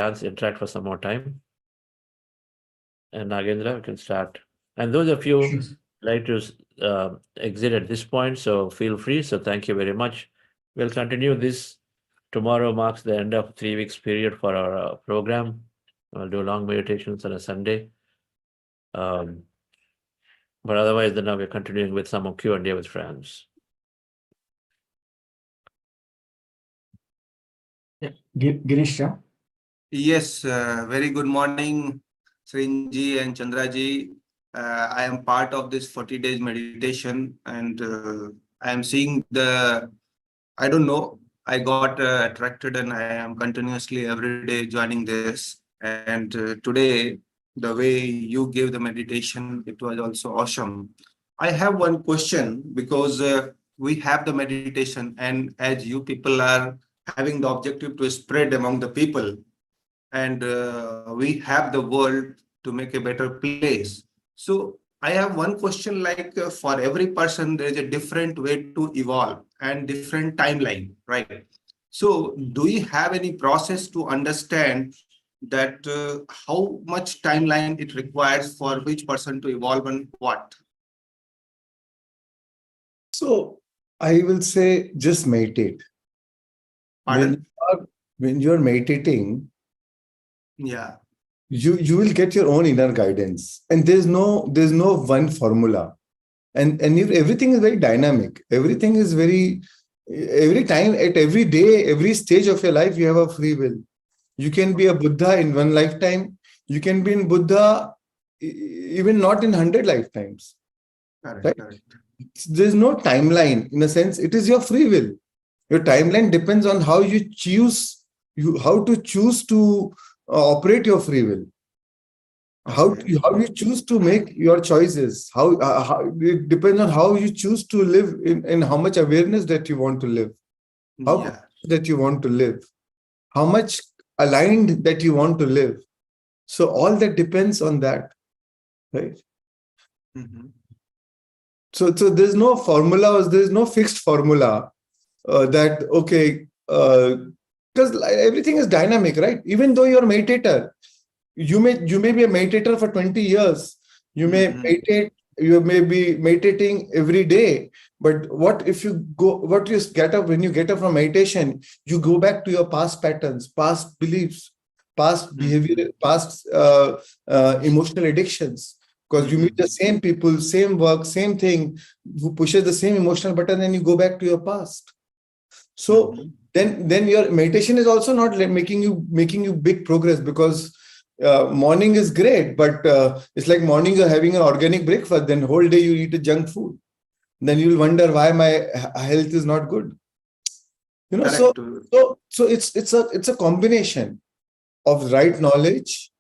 chance to interact for some more time. And Nagendra, we can start. And those of you like to exit at this point, so feel free. So thank you very much. We'll continue this. Tomorrow marks the end of 3 weeks period for our program. We'll do long meditations on a Sunday. But otherwise, then now we're continuing with some Q&A with friends. Yeah. Girisha. Yes, very good morning, Srinji and Chandraji. I am part of this 40 days meditation, and I am seeing I don't know, I got attracted, and I am continuously every day joining this. And today, the way you gave the meditation, it was also awesome. I have one question, because we have the meditation, and as you people are having the objective to spread among the people, and we have the world to make a better place. So I have one question, like for every person, there is a different way to evolve and different timeline, right? So do you have any process to understand that how much timeline it requires for which person to evolve and what? So I will say just meditate. Pardon? When you're meditating, Yeah. you will get your own inner guidance, and there's no one formula, and everything is very dynamic. Everything is every time, at every day, every stage of your life, you have a free will. You can be a Buddha in one lifetime. You can be in Buddha even not in 100 lifetimes. Correct, right? correct. There's no timeline. In a sense, it is your free will. Your timeline depends on how you choose to operate your free will. How you choose to make your choices. How it depends on how you choose to live in how much awareness that you want to live. How that you want to live. How much aligned that you want to live. So all that depends on that, right? Mm-hmm. So there's no formula. There's no fixed formula that because everything is dynamic, right? Even though you're a meditator, you may be a meditator for 20 years. You may meditate. You may be meditating every day. But what you get up when you get up from meditation? You go back to your past patterns, past beliefs, past behavior, past emotional addictions. Because you meet the same people, same work, same thing, who pushes the same emotional button, and you go back to your past. So then your meditation is also not making you big progress, because morning is great, but it's like morning you're having an organic breakfast, then whole day you eat a junk food. Then you'll wonder why my health is not good. So it's a combination of right knowledge,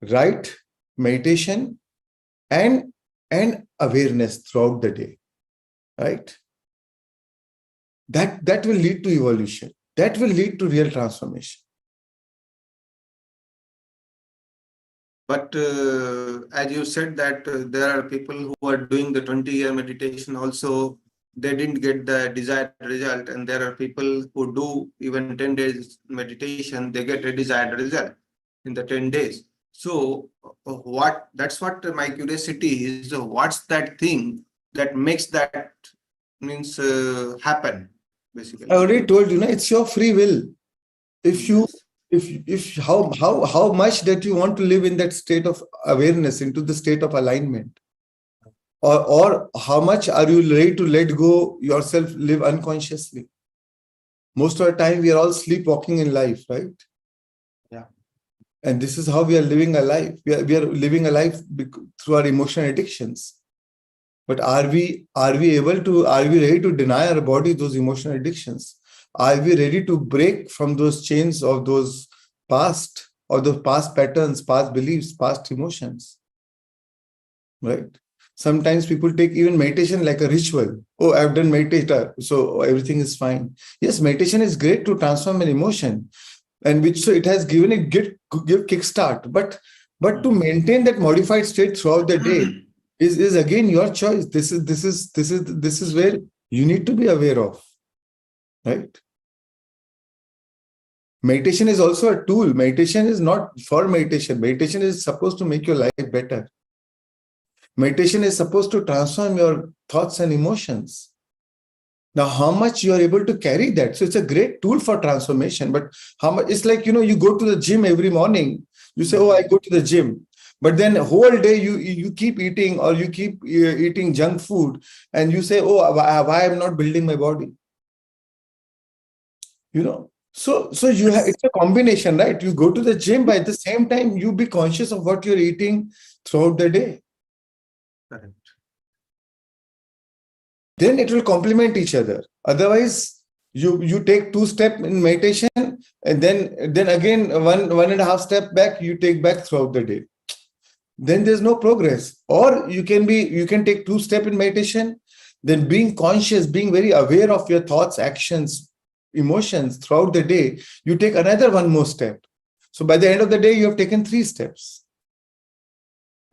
right meditation, and awareness throughout the day, right? That will lead to evolution. That will lead to real transformation. But as you said that there are people who are doing the 20-year meditation also, they didn't get the desired result. And there are people who do even 10 days meditation, they get a desired result in the 10 days. So that's what my curiosity is. So what's that thing that makes that means happen, basically? I already told you, it's your free will. If how much that you want to live in that state of awareness, into the state of alignment, or how much are you ready to let go yourself, live unconsciously. Most of the time we are all sleepwalking in life, right? Yeah. And this is how we are living a life. We are living a life through our emotional addictions. But are we ready to deny our body those emotional addictions? Are we ready to break from those chains of those past patterns, past beliefs, past emotions? Right? Sometimes people take even meditation like a ritual. Oh, I've done meditation, so everything is fine. Yes, meditation is great to transform an emotion, and so it has given it give kickstart. But to maintain that modified state throughout the day is again your choice. This is where you need to be aware of, right? Meditation is also a tool. Meditation is not for meditation. Meditation is supposed to make your life better. Meditation is supposed to transform your thoughts and emotions. Now, how much you are able to carry that? So it's a great tool for transformation. But how much? It's like, you go to the gym every morning. You say, oh, I go to the gym. But then whole day you keep eating, or you keep eating junk food, and you say, oh, why I'm not building my body? So you have, it's a combination, right? You go to the gym, but at the same time, you be conscious of what you're eating throughout the day. Correct. Then it will complement each other. Otherwise, you take 2 steps in meditation, and then again 1.5 steps back, you take back throughout the day. Then there's no progress. Or you can take 2 steps in meditation, then being conscious, being very aware of your thoughts, actions, emotions throughout the day, you take another 1 more step. So by the end of the day, you have taken 3 steps.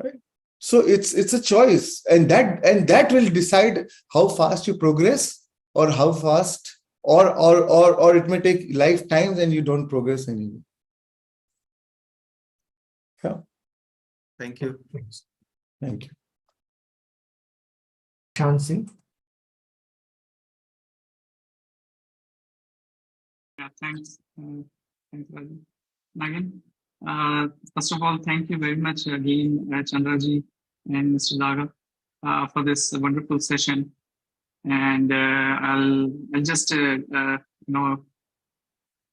Right? So it's a choice, and that will decide how fast you progress, or how fast, or it may take lifetimes and you don't progress anymore. Yeah. Thank you. Thank you. Shansi. Yeah, thanks. Thanks, Raju. Again, first of all, thank you very much again, Chandraji and Mr. Jagath, for this wonderful session. And I'll just,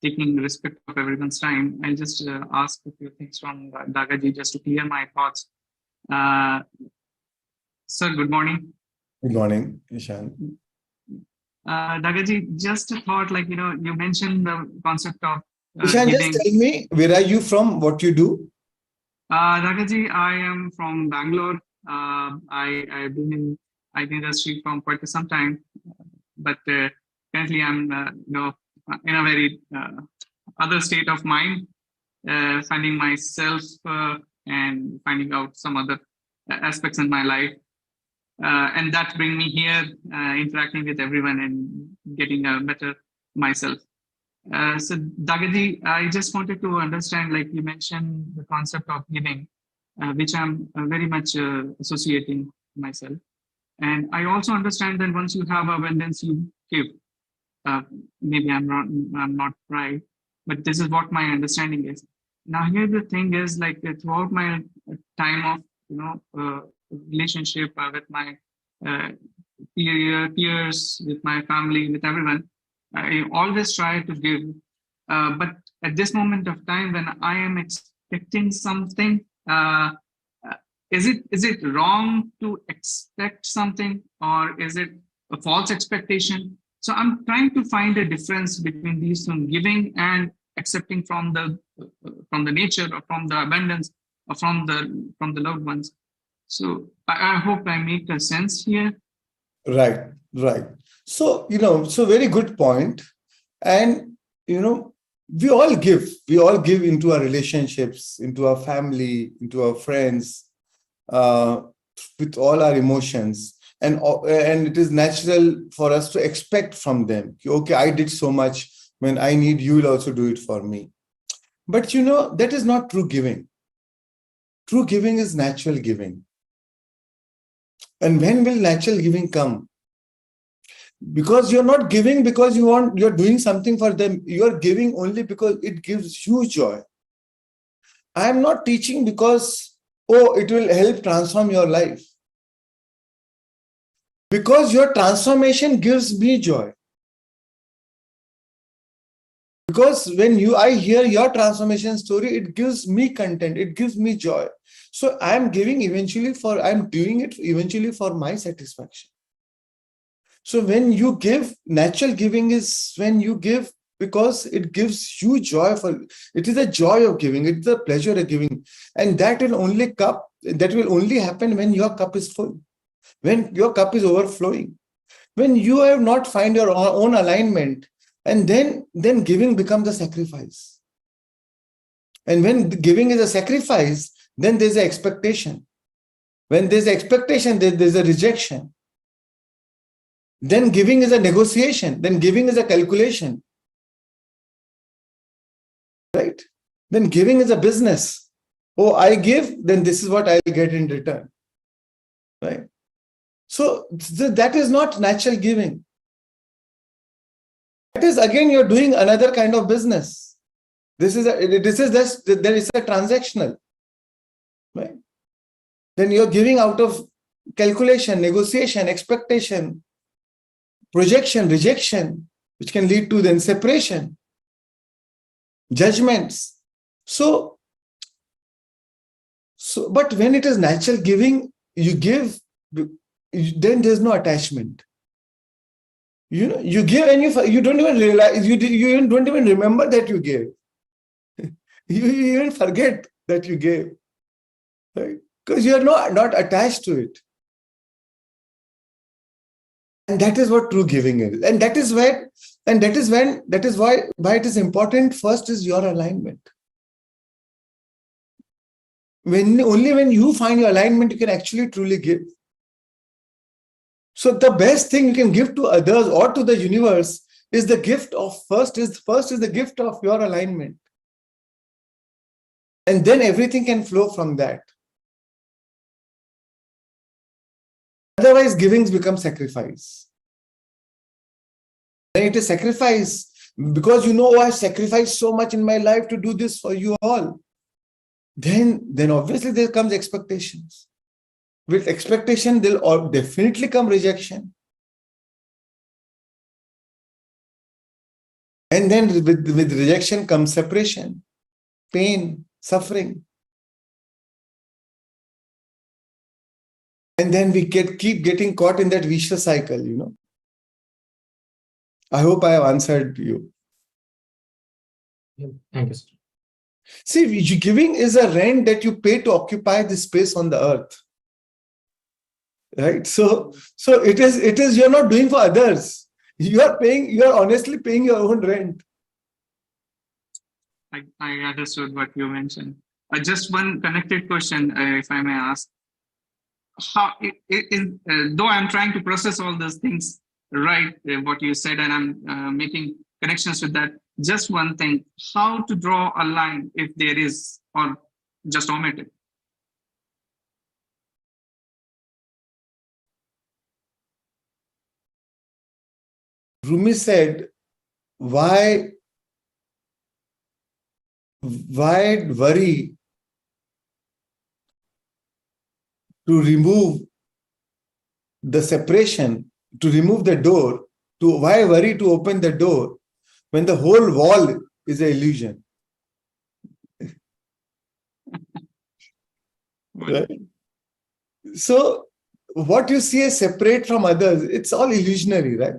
taking respect of everyone's time, I'll just ask a few things from Dagaji just to clear my thoughts. Sir, good morning. Good morning, Ishan. Dagaji, just a thought, you mentioned the concept of Ishan, giving. just tell me, where are you from? What you do? Dagaji, I am from Bangalore. I've been in IT industry from quite some time, but currently I'm in a very other state of mind, finding myself and finding out some other aspects in my life, and that bring me here, interacting with everyone and getting a better myself. So Dagaji, I just wanted to understand, like you mentioned, the concept of giving, which I'm very much associating myself. And I also understand that once you have abundance, you give. Maybe I'm not right, but this is what my understanding is. Now here the thing is, like throughout my time of relationship with my peers, with my family, with everyone, I always try to give. But at this moment of time, when I am expecting something, is it wrong to expect something, or is it a false expectation? So I'm trying to find a difference between these two, giving and accepting from the nature, or from the abundance, or from the loved ones. So I hope I make a sense here. Right. So, so very good point. And, we all give into our relationships, into our family, into our friends, with all our emotions. And it is natural for us to expect from them, okay, I did so much, when I need, you will also do it for me. But, that is not true giving. True giving is natural giving. And when will natural giving come? Because you're not giving because you're doing something for them. You're giving only because it gives you joy. I am not teaching because, it will help transform your life. Because your transformation gives me joy. Because when I hear your transformation story, it gives me content, it gives me joy. So I'm doing it eventually for my satisfaction. So when you give, natural giving is when you give because it gives you joy. It is a joy of giving, it's a pleasure of giving. And that will only happen when your cup is full, when your cup is overflowing, when you have not find your own alignment, and then giving becomes a sacrifice. And when giving is a sacrifice, then there's an expectation. When there's expectation, there's a rejection. Then giving is a negotiation. Then giving is a calculation. Then giving is a business. Oh, I give, then this is what I'll get in return. Right? So that is not natural giving. That is, again, you're doing another kind of business. There is a transactional. Right? Then you're giving out of calculation, negotiation, expectation, projection, rejection, which can lead to then separation, judgments. But when it is natural giving, you give, then there's no attachment. You give and you don't even realize, you don't even remember that you gave. You even forget that you gave, right? Because you are not attached to it. And that is what true giving is. And that is why it is important. First is your alignment. Only when you find your alignment, you can actually truly give. So the best thing you can give to others or to the universe is the gift of first is the gift of your alignment. And then everything can flow from that. Otherwise, givings become sacrifice. When it is sacrifice, because I sacrificed so much in my life to do this for you all, then obviously there comes expectations. With expectation, there'll definitely come rejection. And then with rejection comes separation, pain, suffering. And then we keep getting caught in that vicious cycle, I hope I have answered you. Yeah, thank you, sir. See, giving is a rent that you pay to occupy the space on the earth. Right? So it is you're not doing for others. You are honestly paying your own rent. I understood what you mentioned. Just one connected question, if I may ask. Though I'm trying to process all those things, right, what you said, and I'm making connections with that, just one thing, how to draw a line if there is, or just omit it? Rumi said, why worry to remove the separation, to remove the door, why worry to open the door when the whole wall is an illusion? Right? So what you see as separate from others, it's all illusionary, right?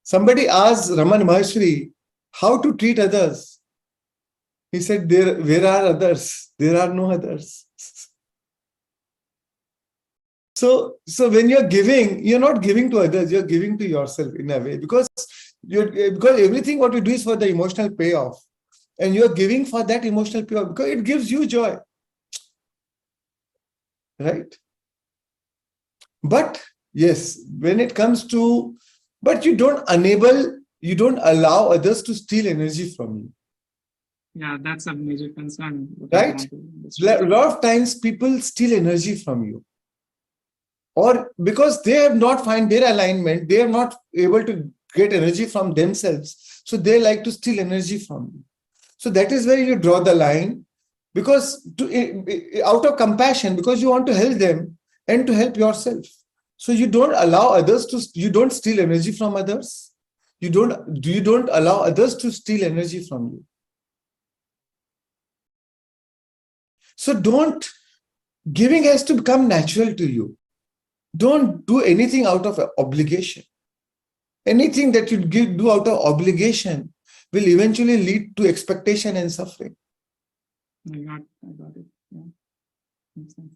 Somebody asked Raman Maheshwari how to treat others. He said, where are others? There are no others. So when you're giving, you're not giving to others, you're giving to yourself in a way, because everything what you do is for the emotional payoff, and you're giving for that emotional payoff because it gives you joy, right? But yes, when it comes to, but you don't allow others to steal energy from you. Yeah, that's a major concern. Right? A lot of times people steal energy from you. Or because they have not found their alignment, they are not able to get energy from themselves. So they like to steal energy from you. So that is where you draw the line, because out of compassion, because you want to help them and to help yourself. So you don't allow others you don't steal energy from others. You don't allow others to steal energy from you. So giving has to become natural to you. Don't do anything out of obligation. Anything that you do out of obligation will eventually lead to expectation and suffering. I got it. Yeah. Makes sense.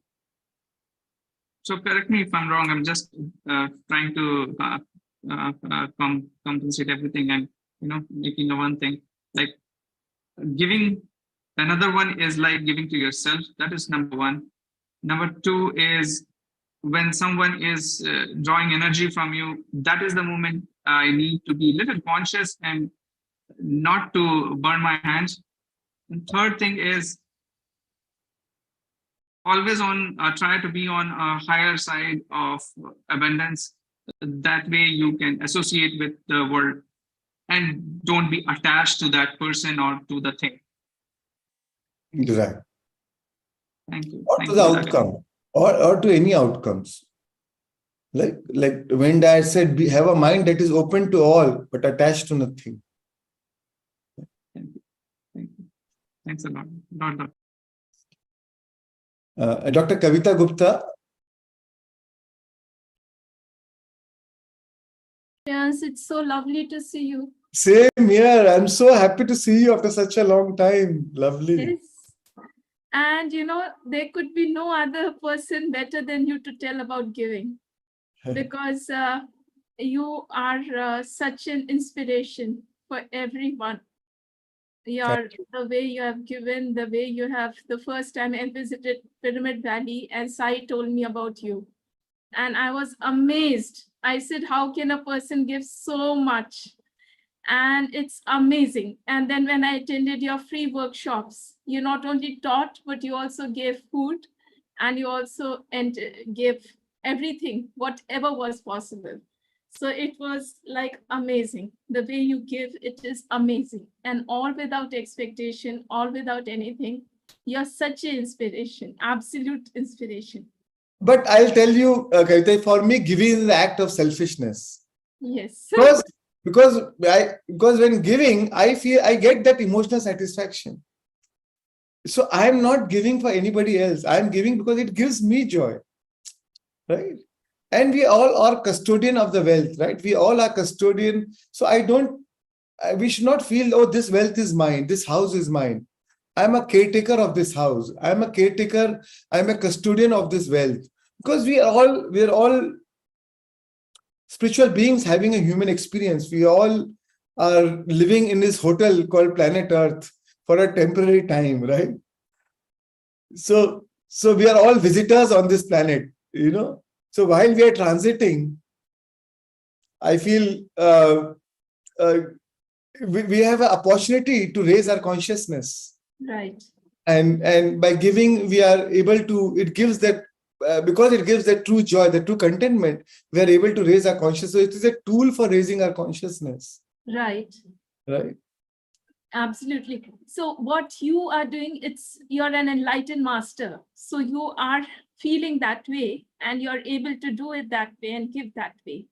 So correct me if I'm wrong. I'm just trying to compensate everything and making a one thing. Like giving, another one is like giving to yourself. That is number one. Number two is when someone is drawing energy from you, that is the moment I need to be a little conscious and not to burn my hands. And third thing is always try to be on a higher side of abundance. That way you can associate with the world and don't be attached to that person or to the thing. Right. Thank you. Or Thank to the you, outcome, or to any outcomes. Like when Dad said, have a mind that is open to all, but attached to nothing. Thank you. Thank you. Thanks a lot. Dr. Kavita Gupta. Yes, it's so lovely to see you. Same here. I'm so happy to see you after such a long time. Lovely. Yes. And there could be no other person better than you to tell about giving, because you are such an inspiration for everyone. The way you have given, the way you have, the first time I visited Pyramid Valley and Sai told me about you. And I was amazed. I said, how can a person give so much? And it's amazing. And then when I attended your free workshops, you not only taught, but you also gave food, and you also gave everything, whatever was possible. So it was like amazing. The way you give, it is amazing. And all without expectation, all without anything. You're such an inspiration, absolute inspiration. But I'll tell you, Kavita, for me, giving is the act of selfishness. Yes. Because when giving, I feel I get that emotional satisfaction. So I'm not giving for anybody else. I'm giving because it gives me joy. Right? And we all are custodian of the wealth, right? We all are custodian. So we should not feel, oh, this wealth is mine. This house is mine. I'm a caretaker of this house. I'm a caretaker. I'm a custodian of this wealth. Because we are all spiritual beings having a human experience. We all are living in this hotel called planet Earth for a temporary time, right? So we are all visitors on this planet, So while we are transiting, I feel we have an opportunity to raise our consciousness. Right. And by giving, we are able to, it gives that, because it gives that true joy, the true contentment, we are able to raise our consciousness. So it is a tool for raising our consciousness. Right. Right. Absolutely. So what you are doing, you're an enlightened master. So you are feeling that way and you're able to do it that way and give that way.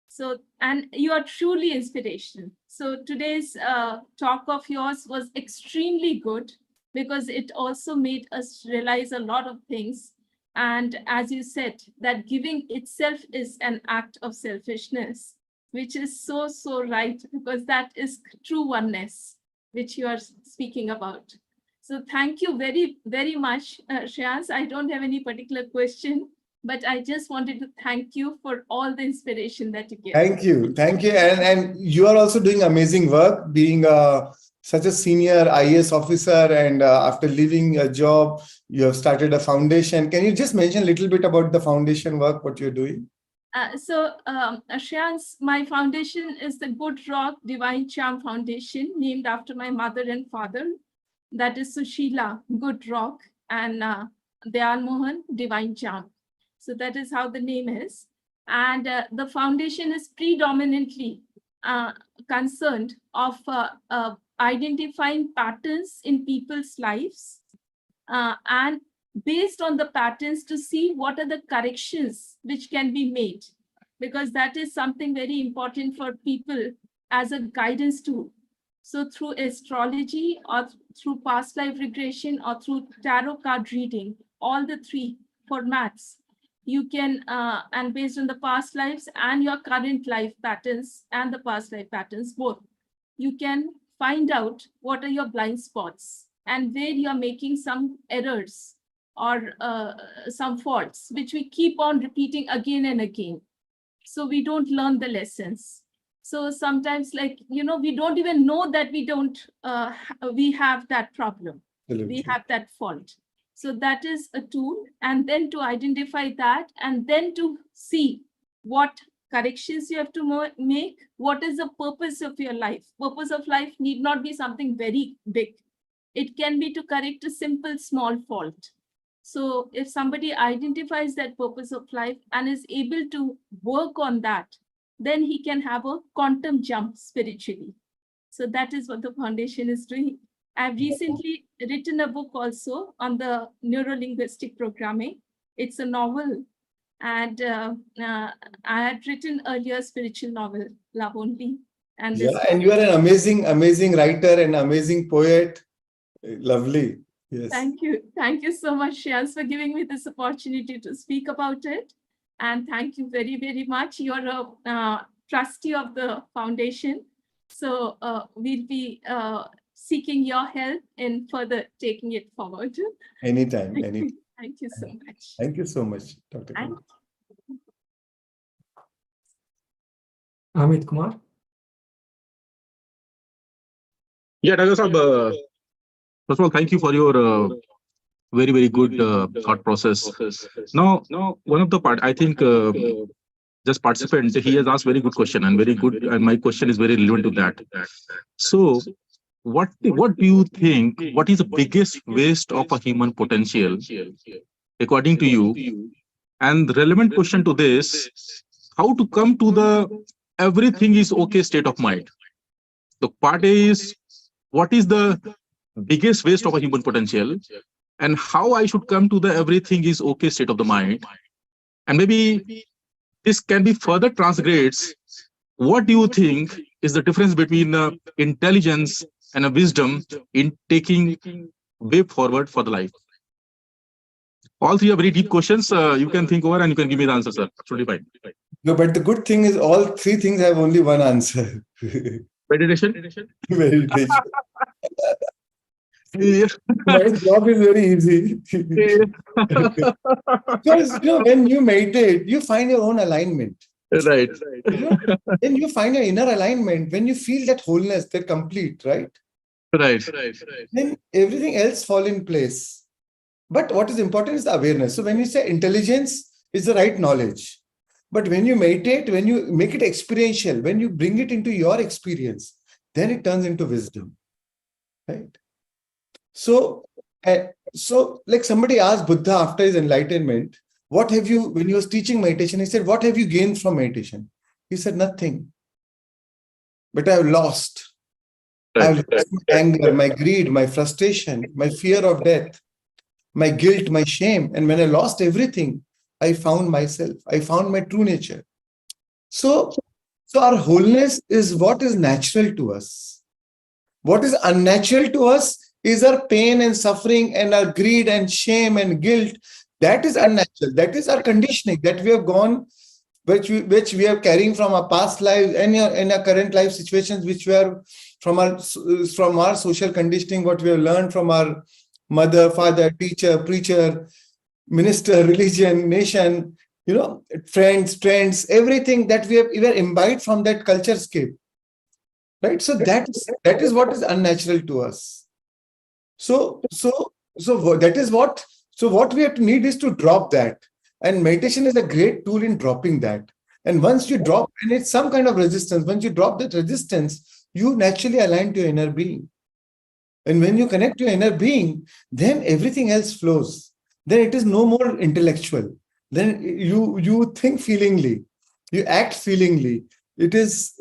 So, and you are truly inspirational. So today's talk of yours was extremely good because it also made us realize a lot of things. And as you said, that giving itself is an act of selfishness, which is so right, because that is true oneness, which you are speaking about. So thank you very, very much, Shreyans. I don't have any particular question, but I just wanted to thank you for all the inspiration that you give. Thank you. And you are also doing amazing work, being such a senior IAS officer, and after leaving a job, you have started a foundation. Can you just mention a little bit about the foundation work, what you're doing? Shreyans, my foundation is the Good Rock Divine Charm Foundation, named after my mother and father. That is Sushila, Good Rock, and Dayal Mohan, Divine Charm. So that is how the name is. And the foundation is predominantly concerned of identifying patterns in people's lives and based on the patterns to see what are the corrections which can be made, because that is something very important for people as a guidance tool. So through astrology or through past life regression or through tarot card reading, all the three formats, you can, and based on the past lives and your current life patterns and the past life patterns, both, you can find out what are your blind spots and where you're making some errors or some faults, which we keep on repeating again and again. So we don't learn the lessons. So sometimes, we don't even know that we have that problem. Absolutely. We have that fault. So that is a tool. And then to identify that, and then to see what corrections you have to make, what is the purpose of your life. Purpose of life need not be something very big. It can be to correct a simple small fault. So if somebody identifies that purpose of life and is able to work on that, then he can have a quantum jump spiritually. So that is what the foundation is doing. I've recently written a book also on the neuro-linguistic programming. It's a novel. And I had written earlier spiritual novel, Love Only. And Yeah, and you are an amazing writer and amazing poet. Lovely. Yes. Thank you. Thank you so much, Shyans, for giving me this opportunity to speak about it. And thank you very, very much. You're a trustee of the foundation. So we'll be seeking your help in further taking it forward. Anytime. Thank you so much. Thank you so much, Dr. Kumar. Amit Kumar. Yeah, Dr. Saab, first of all, thank you for your very, very good thought process. Now, one of the part, I think, just participant, he has asked very good question and very good, and my question is very relevant to that. So, what do you think? What is the biggest waste of a human potential, according to you? And the relevant question to this: how to come to the everything is okay state of mind? The part is, what is the biggest waste of a human potential, and how I should come to the everything is okay state of the mind? And maybe this can be further transgrades. What do you think is the difference between intelligence and a wisdom in taking way forward for the life? All three are very deep questions. You can think over and you can give me the answer, sir. Absolutely fine. No, but the good thing is all three things have only one answer. Meditation? Meditation. Yeah. My job is very easy. Because when you meditate, you find your own alignment. Right. Then you find your inner alignment. When you feel that wholeness, that complete, right? Right. Then everything else fall in place. But what is important is the awareness. So when you say intelligence is the right knowledge. But when you meditate, when you make it experiential, when you bring it into your experience, then it turns into wisdom. Right? So like somebody asked Buddha after his enlightenment, what have you, when he was teaching meditation, he said, what have you gained from meditation? He said, nothing. But I have lost. I have lost my anger, my greed, my frustration, my fear of death, my guilt, my shame. And when I lost everything, I found myself. I found my true nature. So our wholeness is what is natural to us. What is unnatural to us is our pain and suffering and our greed and shame and guilt. That is unnatural. That is our conditioning that we have gone, which we are carrying from our past lives and in our current life situations, which we are from our social conditioning, what we have learned from our mother, father, teacher, preacher, minister, religion, nation, friends, trends, everything that we are imbibed from that culture scape. Right? So that is what is unnatural to us. So that is what. So what we have to need is to drop that, and meditation is a great tool in dropping that. And once you drop, and it's some kind of resistance. Once you drop that resistance, you naturally align to your inner being. And when you connect to your inner being, then everything else flows. Then it is no more intellectual. Then you think feelingly, you act feelingly. Everything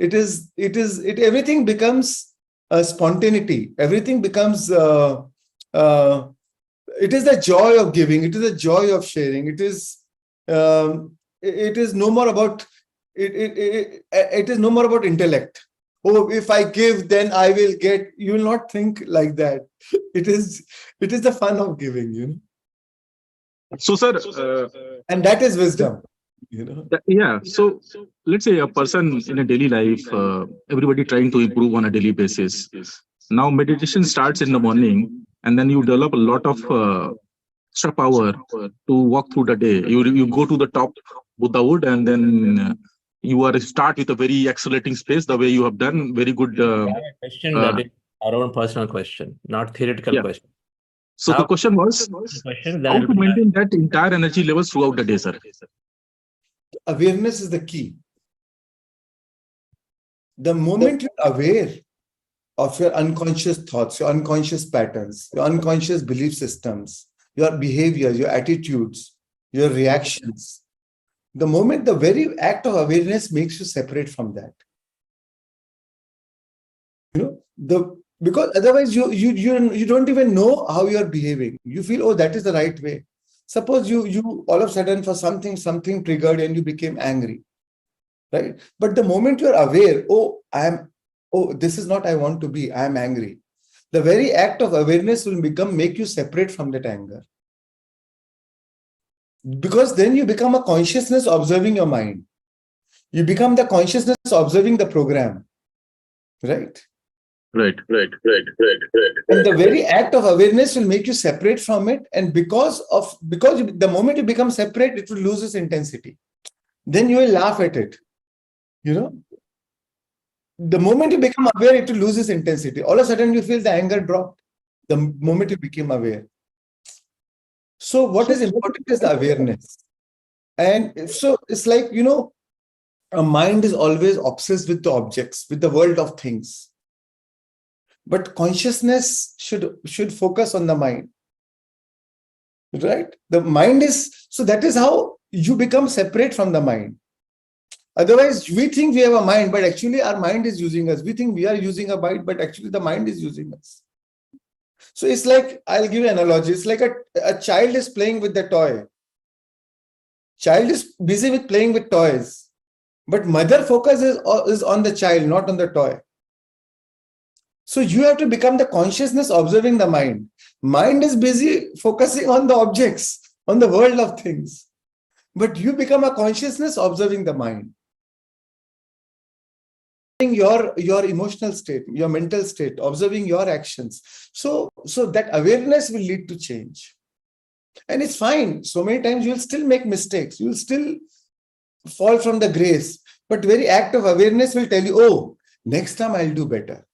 becomes spontaneity. Everything becomes it is the joy of giving. It is the joy of sharing. It is no more about it is no more about intellect. Oh, if I give, then I will get. You will not think like that. It is the fun of giving, So, sir, and that is wisdom. Yeah. So let's say a person in a daily life, everybody trying to improve on a daily basis. Now meditation starts in the morning, and then you develop a lot of extra power to walk through the day. You go to the top Buddhahood, and then you start with a very accelerating space, the way you have done. Very good. Question that is our own personal question, not theoretical question. So the question was, how to maintain that entire energy levels throughout the day, sir? Awareness is the key. The moment you're aware, of your unconscious thoughts, your unconscious patterns, your unconscious belief systems, your behaviors, your attitudes, your reactions. The moment, the very act of awareness makes you separate from that. Because otherwise you don't even know how you're behaving. You feel, oh, that is the right way. Suppose you all of a sudden for something triggered and you became angry, right? But the moment you're aware, this is not I want to be, I am angry. The very act of awareness will make you separate from that anger. Because then you become a consciousness observing your mind. You become the consciousness observing the program, right? Right. And the very act of awareness will make you separate from it. And because the moment you become separate, it will lose its intensity. Then you will laugh at it. The moment you become aware, it will lose its intensity. All of a sudden, you feel the anger dropped the moment you became aware. So what is important is the awareness. And so it's like, a mind is always obsessed with the objects, with the world of things. But consciousness should focus on the mind, right? The mind so that is how you become separate from the mind. Otherwise, we think we have a mind, but actually our mind is using us. We think we are using a mind, but actually the mind is using us. So it's like, I'll give you an analogy. It's like a child is playing with the toy. Child is busy with playing with toys, but mother focus is on the child, not on the toy. So you have to become the consciousness observing the mind. Mind is busy focusing on the objects, on the world of things. But you become a consciousness observing the mind. Your emotional state, your mental state, observing your actions. So that awareness will lead to change. And it's fine. So many times you'll still make mistakes. You'll still fall from the grace. But the very act of awareness will tell you, oh, next time I'll do better.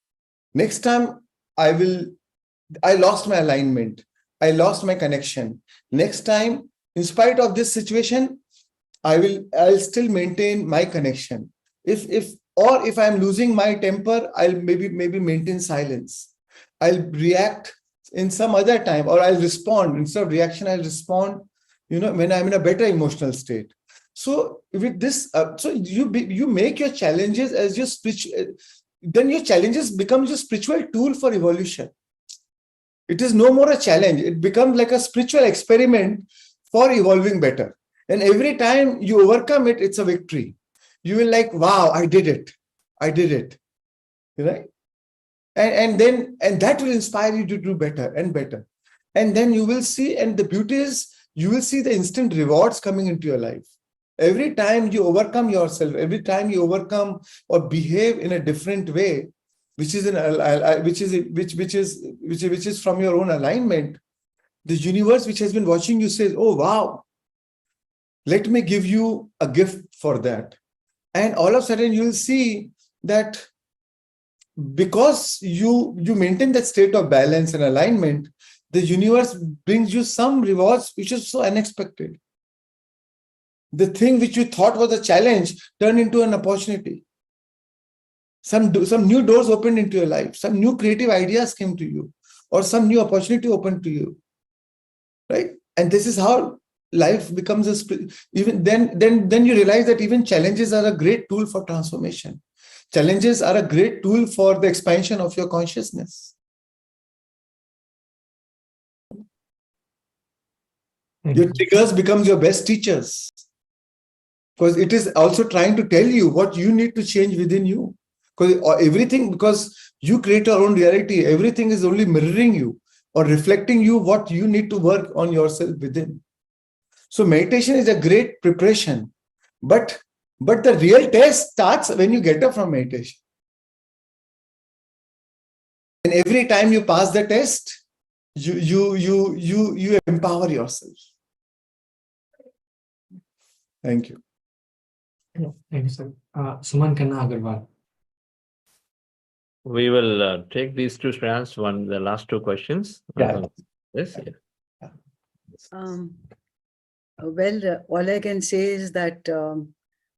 Next time I lost my alignment. I lost my connection. Next time, in spite of this situation, I'll still maintain my connection. If I'm losing my temper, I'll maybe maintain silence. I'll react in some other time, or I'll respond. Instead of reaction, I'll respond, when I'm in a better emotional state. So with this, you make your challenges as your spiritual. Then your challenges become your spiritual tool for evolution. It is no more a challenge. It becomes like a spiritual experiment for evolving better. And every time you overcome it, it's a victory. You will like, wow, I did it. Right? And that will inspire you to do better and better. And then you will see, and the beauty is, you will see the instant rewards coming into your life. Every time you overcome yourself, every time you overcome or behave in a different way, which is from your own alignment, the universe which has been watching you says, oh wow, let me give you a gift for that. And all of a sudden you will see that because you maintain that state of balance and alignment, the universe brings you some rewards which is so unexpected. The thing which you thought was a challenge turned into an opportunity. Some new doors opened into your life. Some new creative ideas came to you, or some new opportunity opened to you, right? And this is how life becomes even then you realize that even challenges are a great tool for transformation. Challenges are a great tool for the expansion of your consciousness. Your triggers becomes your best teachers, because it is also trying to tell you what you need to change within you. Because you create your own reality, everything is only mirroring you or reflecting you what you need to work on yourself within. So meditation is a great preparation, but the real test starts when you get up from meditation. And every time you pass the test, you empower yourself. Thank you. Thank you, sir. Suman Khanna Agarwal. We will take these two strands, the last two questions. Yeah. Yes. Yeah. Well, all I can say is that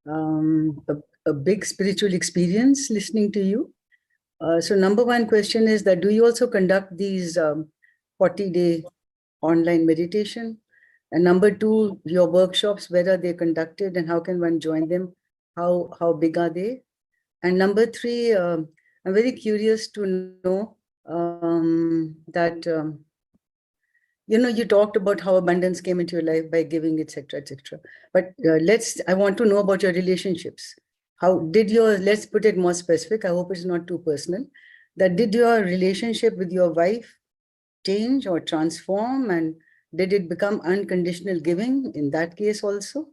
a big spiritual experience listening to you. So number one question is that, do you also conduct these 40-day online meditation? And number two, your workshops, where are they conducted and how can one join them? How big are they? And number three, I'm very curious to know that, you talked about how abundance came into your life by giving, etc., etc. But I want to know about your relationships. Let's put it more specific. I hope it's not too personal. Did your relationship with your wife change or transform, and did it become unconditional giving in that case also?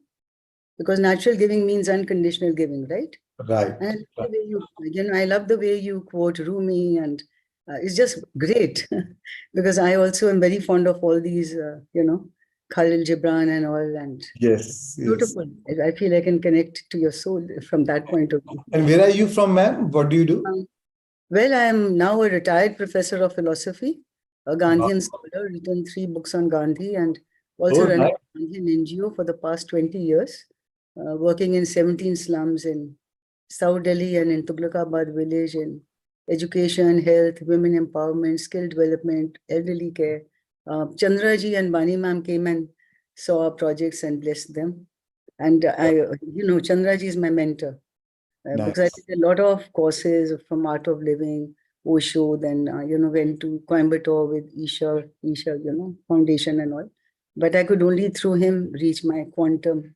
Because natural giving means unconditional giving, right? Right. And the way I love the way you quote Rumi, and it's just great because I also am very fond of all these, Khalil Gibran and all, and Yes. beautiful. I feel I can connect to your soul from that point of view. And where are you from, ma'am? What do you do? Well, I am now a retired professor of philosophy, a Gandhian scholar, written 3 books on Gandhi, and also run a Gandhian NGO for the past 20 years, working in 17 slums in South Delhi and in Tughlakabad village, in education, health, women empowerment, skill development, elderly care. Chandra ji and Bani ma'am came and saw our projects and blessed them. And Chandra ji is my mentor. Because I did a lot of courses from Art of Living, Osho, then, went to Coimbatore with Isha, Foundation and all. But I could only through him reach my quantum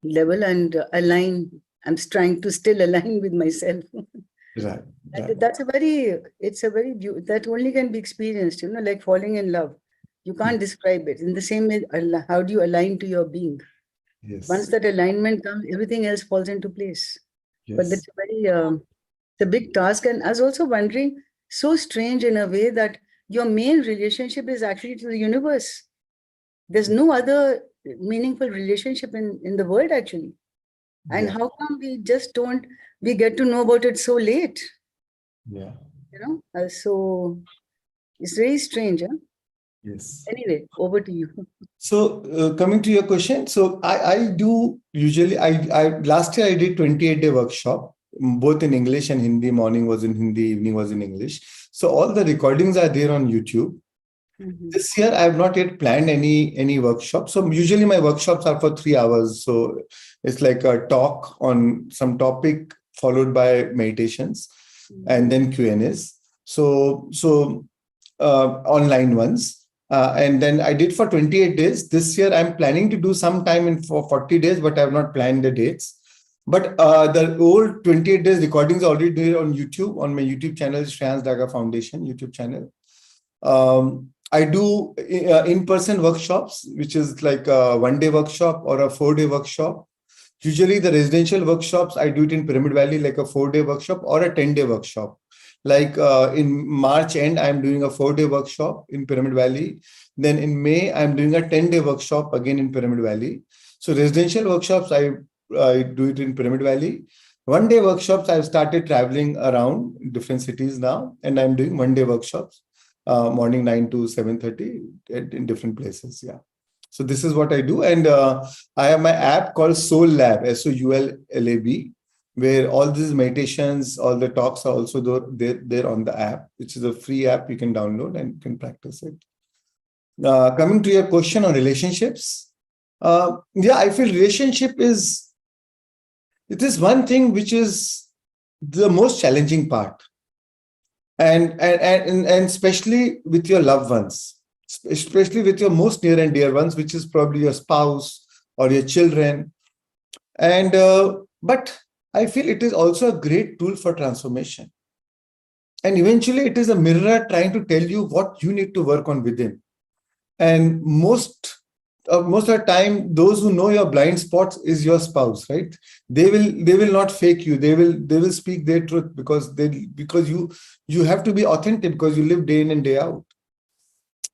level and align. I'm trying to still align with myself. Right. That only can be experienced, like falling in love. You can't describe it. In the same way, how do you align to your being? Yes. Once that alignment comes, everything else falls into place. Yes. But that's it's a big task. And I was also wondering, so strange in a way that your main relationship is actually to the universe. There's no other meaningful relationship in the world, actually. And how come we get to know about it so late? Yeah. So it's very strange, huh? Yes. Anyway, over to you. So coming to your question, so I do usually, last year I did 28-day workshop, both in English and Hindi. Morning was in Hindi, evening was in English. So all the recordings are there on YouTube. Mm-hmm. This year I have not yet planned any workshop. So usually my workshops are for 3 hours. So it's like a talk on some topic followed by meditations, mm-hmm. and then Q&As. So online ones. And then I did for 28 days. This year, I'm planning to do some time for 40 days, but I have not planned the dates. But the old 28 days recordings are already there on YouTube, on my YouTube channel, Dhyana Jagath Foundation YouTube channel. I do in-person workshops, which is like a 1-day workshop or a 4-day workshop. Usually the residential workshops, I do it in Pyramid Valley, like a 4-day workshop or a 10-day workshop. Like in March end, I'm doing a 4-day workshop in Pyramid Valley. Then in May, I'm doing a 10-day workshop again in Pyramid Valley. So residential workshops, I do it in Pyramid Valley. 1-day workshops, I've started traveling around different cities now, and I'm doing 1-day workshops, morning 9 to 7:30 in different places. Yeah. So this is what I do. And I have my app called Soul Lab, SOULLAB, where all these meditations, all the talks are also there on the app, which is a free app you can download and you can practice it. Coming to your question on relationships, I feel relationship is one thing which is the most challenging part, and especially with your loved ones, especially with your most near and dear ones, which is probably your spouse or your children, but I feel it is also a great tool for transformation. And eventually it is a mirror trying to tell you what you need to work on within. And most of the time, those who know your blind spots is your spouse, right? They will not fake you. They will speak their truth because you have to be authentic because you live day in and day out.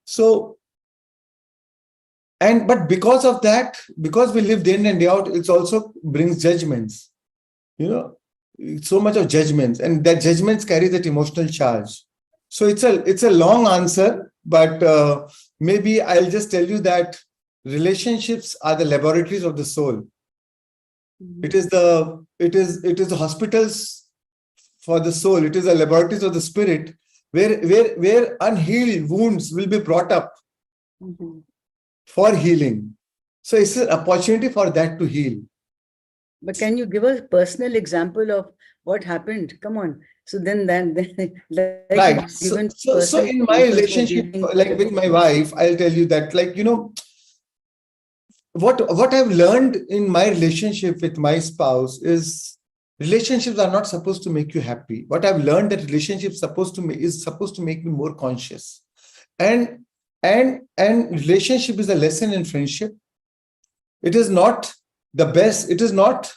So, but because of that, because we live day in and day out, it also brings judgments. So much of judgments, and that judgments carry that emotional charge. So it's a long answer, but maybe I'll just tell you that relationships are the laboratories of the soul. Mm-hmm. It is the hospitals for the soul. It is a laboratory of the spirit, where unhealed wounds will be brought up for healing. So it's an opportunity for that to heal. But can you give a personal example of what happened? Come on. So then like Right. So in my relationship, like with my wife, I'll tell you that, like, you know, what I've learned in my relationship with my spouse is relationships are not supposed to make you happy. What I've learned that relationships is supposed to make me more conscious. And relationship is a lesson in friendship. It is not the best. It is not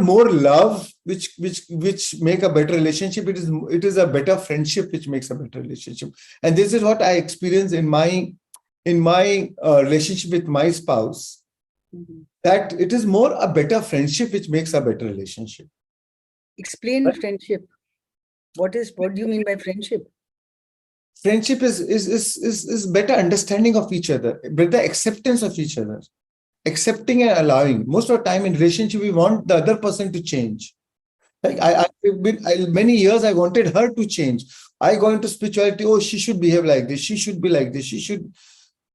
more love which make a better relationship. It is a better friendship which makes a better relationship. And this is what I experience in my relationship with my spouse, that it is more a better friendship which makes a better relationship. Explain friendship. What do you mean by friendship? Friendship is better understanding of each other, better acceptance of each other. Accepting and allowing. Most of the time in relationship, we want the other person to change. Like many years, I wanted her to change. I go into spirituality. Oh, she should behave like this. She should be like this. She should.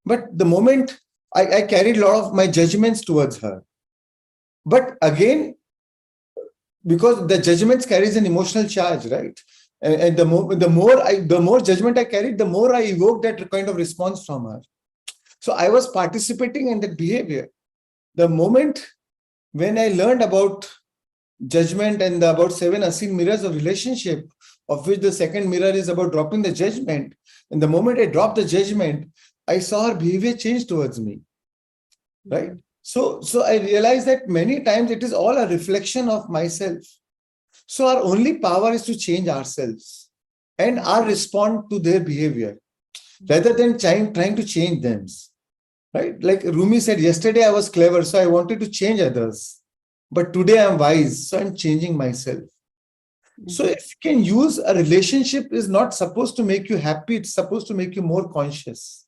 But the moment I carried a lot of my judgments towards her. But again, because the judgments carries an emotional charge, right? And the more judgment I carried, the more I evoked that kind of response from her. So I was participating in that behavior. The moment when I learned about judgment and about 7 unseen mirrors of relationship, of which the second mirror is about dropping the judgment, and the moment I dropped the judgment, I saw her behavior change towards me. Right? So I realized that many times it is all a reflection of myself. So our only power is to change ourselves and our respond to their behavior, rather than trying to change them. Right? Like Rumi said, yesterday I was clever, so I wanted to change others. But today I'm wise, so I'm changing myself. So if you can use a relationship is not supposed to make you happy, it's supposed to make you more conscious,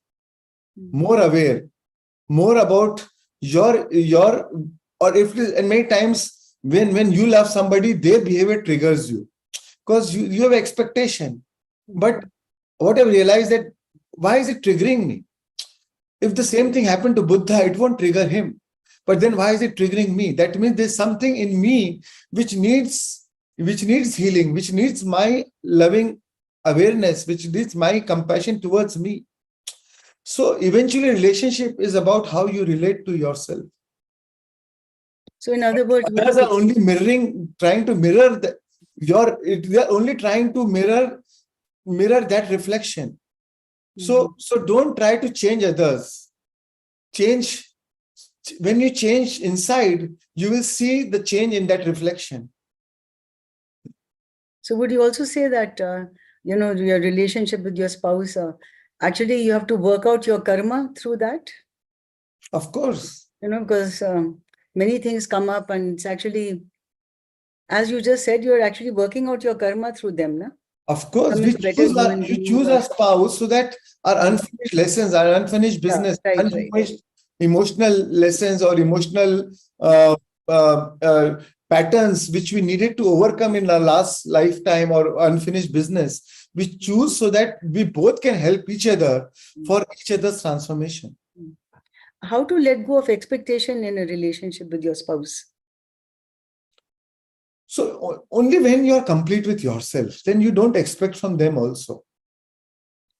more aware, more about your or if it is, and many times when you love somebody, their behavior triggers you because you have expectation. But what I've realized that why is it triggering me? If the same thing happened to Buddha, it won't trigger him. But then why is it triggering me? That means there's something in me which needs healing, which needs my loving awareness, which needs my compassion towards me. So eventually relationship is about how you relate to yourself. So in other words, others are only trying to mirror they are only trying to mirror that reflection. So don't try to change others. When you change inside, you will see the change in that reflection. So would you also say that, your relationship with your spouse, actually you have to work out your karma through that? Of course. Because many things come up and it's actually, as you just said, you're actually working out your karma through them, no? Of course, we choose a spouse so that our unfinished lessons, our unfinished business, unfinished emotional lessons or emotional patterns which we needed to overcome in our last lifetime or unfinished business, we choose so that we both can help each other for each other's transformation. How to let go of expectation in a relationship with your spouse? So only when you are complete with yourself, then you don't expect from them also.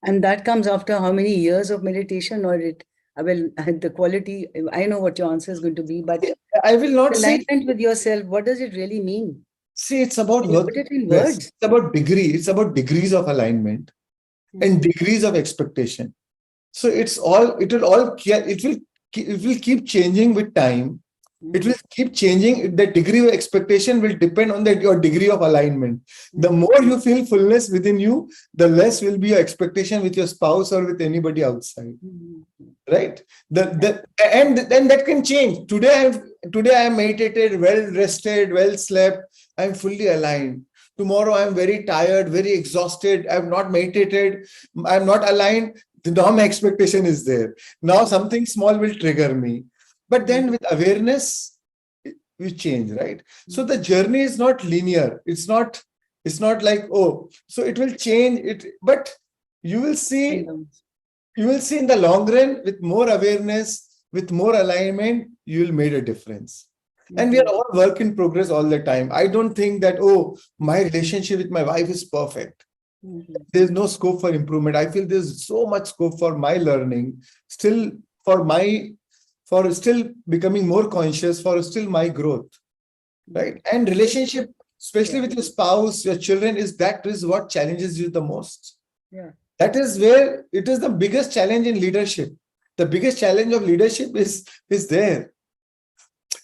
And that comes after how many years of meditation, or the quality, I know what your answer is going to be, but I will not say alignment with yourself, what does it really mean? See, it's about put it in words. It's about it's about degrees of alignment and degrees of expectation. So it will keep changing with time. It will keep changing. The degree of expectation will depend on your degree of alignment. The more you feel fullness within you, the less will be your expectation with your spouse or with anybody outside. Right? And then that can change. Today I am meditated, well rested, well slept. I'm fully aligned. Tomorrow I'm very tired, very exhausted. I've not meditated. I'm not aligned. Now my expectation is there. Now something small will trigger me. But then with awareness, you change, right? So the journey is not linear. It's not like, oh, so it will change it, but you will see in the long run, with more awareness, with more alignment, you will make a difference. And we are all work in progress all the time. I don't think that, oh, my relationship with my wife is perfect. There's no scope for improvement. I feel there's so much scope for my learning, still for still becoming more conscious, for still my growth, right? And relationship, especially with your spouse, your children, is what challenges you the most. Yeah. That is where it is the biggest challenge in leadership. The biggest challenge of leadership is there.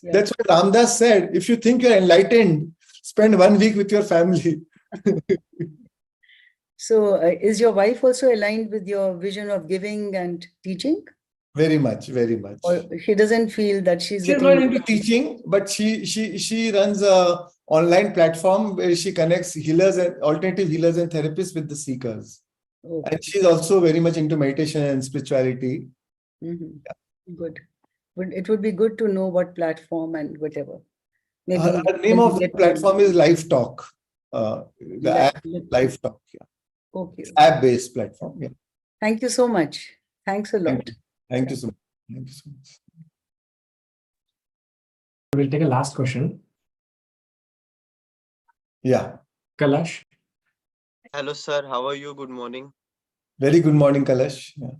Yeah. That's what Ramdas said. If you think you're enlightened, spend 1 week with your family. So is your wife also aligned with your vision of giving and teaching? Very much, very much. Or she doesn't feel that she's She's getting not into teaching, but she runs a online platform where she connects healers and alternative healers and therapists with the seekers. Okay. And she's also very much into meditation and spirituality. Good. But it would be good to know what platform and whatever. Maybe Her name of the platform is Life Talk. The app Life Talk. Yeah. Okay. App-based platform. Yeah. Thank you so much. Thanks a lot. Thank you so much. Thank you so much. We'll take a last question. Yeah. Kalash. Hello, sir. How are you? Good morning. Very good morning, Kalash. Yeah.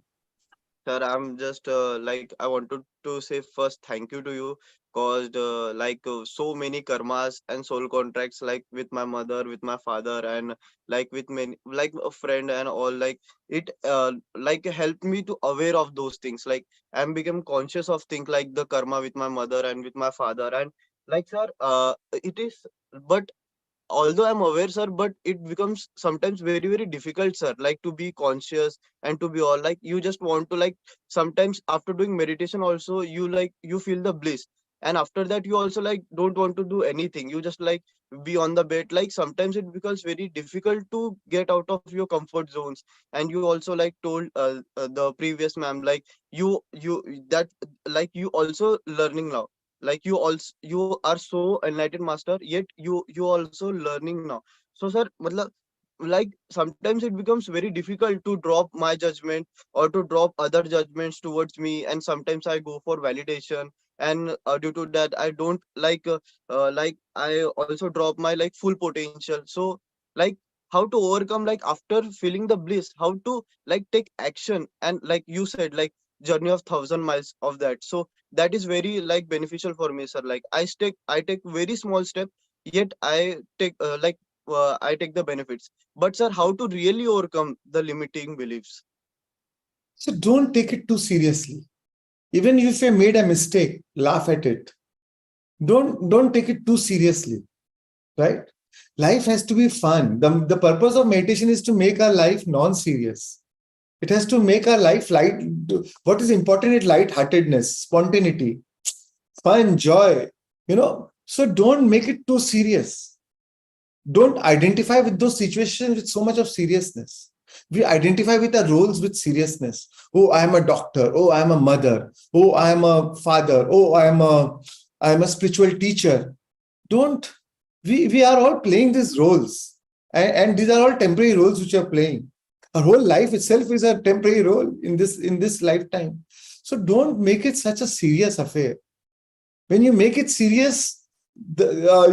Sir, I'm just I wanted to say first thank you to you caused so many karmas and soul contracts like with my mother, with my father, and like with many like a friend and all it helped me to aware of those things. Like I'm become conscious of things like the karma with my mother and with my father, and sir, it is but although I'm aware, sir, but it becomes sometimes very, very difficult, sir, like to be conscious and to be all like you just want to sometimes after doing meditation also you feel the bliss. And after that, you also don't want to do anything. You just be on the bed. Like sometimes it becomes very difficult to get out of your comfort zones. And you also told the previous ma'am, you that you also learning now. Like you are so enlightened master, yet you also learning now. So sir, sometimes it becomes very difficult to drop my judgment or to drop other judgments towards me, and sometimes I go for validation, and due to that I don't I also drop my full potential. So like how to overcome after feeling the bliss, how to take action, and like you said, journey of 1,000 miles of that. So that is very beneficial for me, sir. I take very small step, yet I take I take the benefits. But sir, how to really overcome the limiting beliefs? So don't take it too seriously. Even if you made a mistake, laugh at it. Don't take it too seriously, right? Life has to be fun. The purpose of meditation is to make our life non-serious. It has to make our life light. What is important is light-heartedness, spontaneity, fun, joy, So don't make it too serious. Don't identify with those situations with so much of seriousness. We identify with our roles with seriousness. Oh, I am a doctor. Oh, I am a mother. Oh, I am a father. Oh, I am a spiritual teacher. We are all playing these roles. And these are all temporary roles which are playing. Our whole life itself is a temporary role in this lifetime. So don't make it such a serious affair. When you make it serious, then